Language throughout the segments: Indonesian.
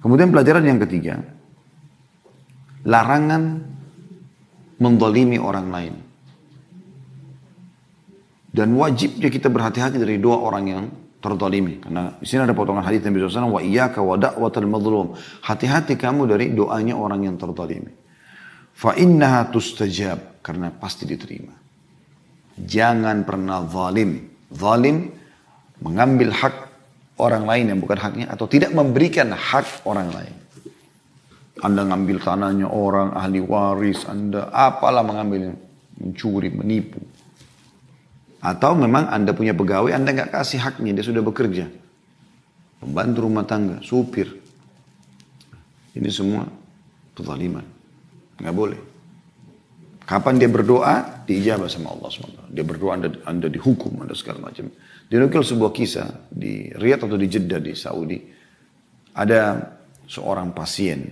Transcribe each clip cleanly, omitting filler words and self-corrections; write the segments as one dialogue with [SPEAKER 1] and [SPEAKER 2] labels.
[SPEAKER 1] Kemudian pelajaran yang ketiga, larangan mendolimi orang lain. Dan wajibnya kita berhati-hati dari dua orang yang terdolimi. Karena di sini ada potongan hadis Nabi SAW, wa iyyaka wa da'watal mazlum. Hati-hati kamu dari doanya orang yang terdolimi. Fa innaha tustajab, karena pasti diterima. Jangan pernah zalim. Zalim mengambil hak orang lain yang bukan haknya, atau tidak memberikan hak orang lain. Anda ngambil tanahnya orang, ahli waris, Anda apalah mengambil, mencuri, menipu. Atau memang Anda punya pegawai, Anda nggak kasih haknya, dia sudah bekerja. Pembantu rumah tangga, supir. Ini semua kezaliman. Nggak boleh. Kapan dia berdoa, diijabah sama Allah SWT. Dia berdoa, anda dihukum, Anda segala macam. Dinukil sebuah kisah di Riyadh atau di Jeddah di Saudi. Ada seorang pasien.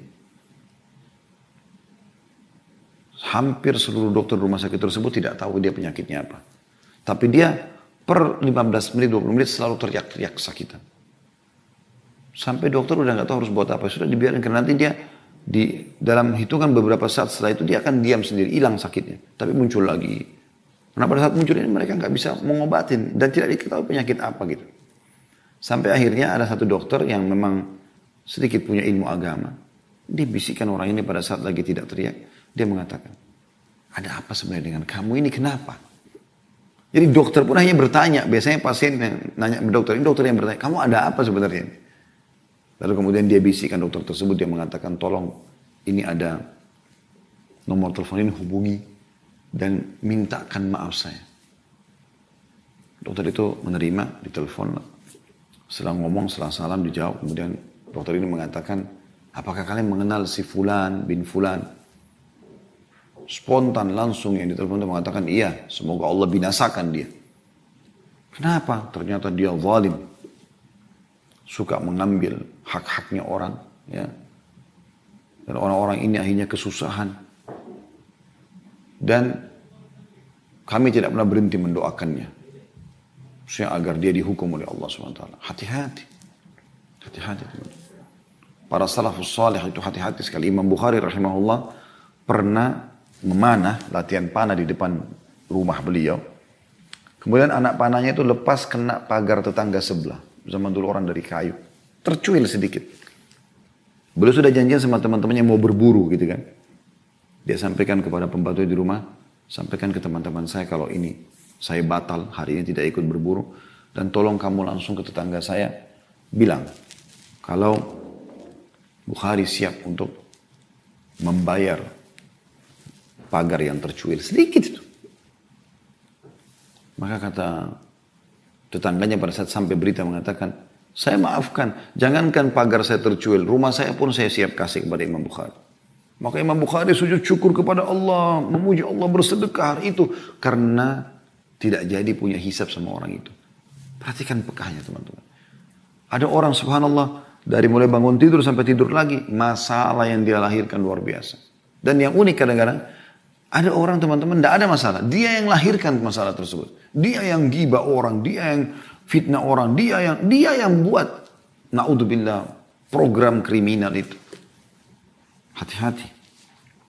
[SPEAKER 1] Hampir seluruh dokter rumah sakit tersebut tidak tahu dia penyakitnya apa. Tapi dia per 15 menit, 20 menit selalu teriak-teriak kesakitan. Sampai dokter udah nggak tahu harus buat apa. Sudah dibiarkan, karena nanti dia dalam hitungan beberapa saat setelah itu dia akan diam sendiri, hilang sakitnya. Tapi muncul lagi. Karena pada saat muncul ini mereka nggak bisa mengobatin dan tidak diketahui penyakit apa gitu. Sampai akhirnya ada satu dokter yang memang sedikit punya ilmu agama. Dia bisikan orang ini pada saat lagi tidak teriak. Dia mengatakan, ada apa sebenarnya dengan kamu ini, kenapa? Jadi dokter pun hanya bertanya. Biasanya pasien yang nanya ke dokter, ini dokter yang bertanya, kamu ada apa sebenarnya? Lalu kemudian dia bisikan dokter tersebut, dia mengatakan, tolong ini ada nomor telepon ini, hubungi dan mintakan maaf saya. Dokter itu menerima, ditelepon. Setelah ngomong, setelah salam dijawab, kemudian dokter ini mengatakan, apakah kalian mengenal si Fulan bin Fulan? Spontan langsung yang ditelepon itu mengatakan, iya, semoga Allah binasakan dia. Kenapa? Ternyata dia zalim. Suka mengambil hak-haknya orang. Ya. Dan orang-orang ini akhirnya kesusahan. Dan kami tidak pernah berhenti mendoakannya. Agar dia dihukum oleh Allah SWT. Hati-hati. Hati-hati. Para salafus salih itu hati-hati sekali. Imam Bukhari rahimahullah pernah memanah, latihan panah di depan rumah beliau. Kemudian anak panahnya itu lepas kena pagar tetangga sebelah. Zaman dulu orang dari kayu. Tercuil sedikit. Beliau sudah janjian sama teman-temannya mau berburu gitu kan. Dia sampaikan kepada pembantu di rumah. Sampaikan ke teman-teman saya kalau ini saya batal, hari ini tidak ikut berburu. Dan tolong kamu langsung ke tetangga saya. Bilang, kalau Bukhari siap untuk membayar pagar yang tercuil. Sedikit itu. Maka kata tetangganya pada saat sampai berita mengatakan, saya maafkan, jangankan pagar saya tercuil, rumah saya pun saya siap kasih kepada Imam Bukhari. Maka Imam Bukhari sujud syukur kepada Allah, memuji Allah, bersedekah hari itu. Karena tidak jadi punya hisab sama orang itu. Perhatikan pekahnya teman-teman. Ada orang subhanallah, dari mulai bangun tidur sampai tidur lagi, masalah yang dia lahirkan luar biasa. Dan yang unik kadang-kadang, ada orang teman-teman tidak ada masalah. Dia yang lahirkan masalah tersebut. Dia yang gibah orang, dia yang fitnah orang, dia yang buat naudzubillah program kriminal itu. Hati-hati.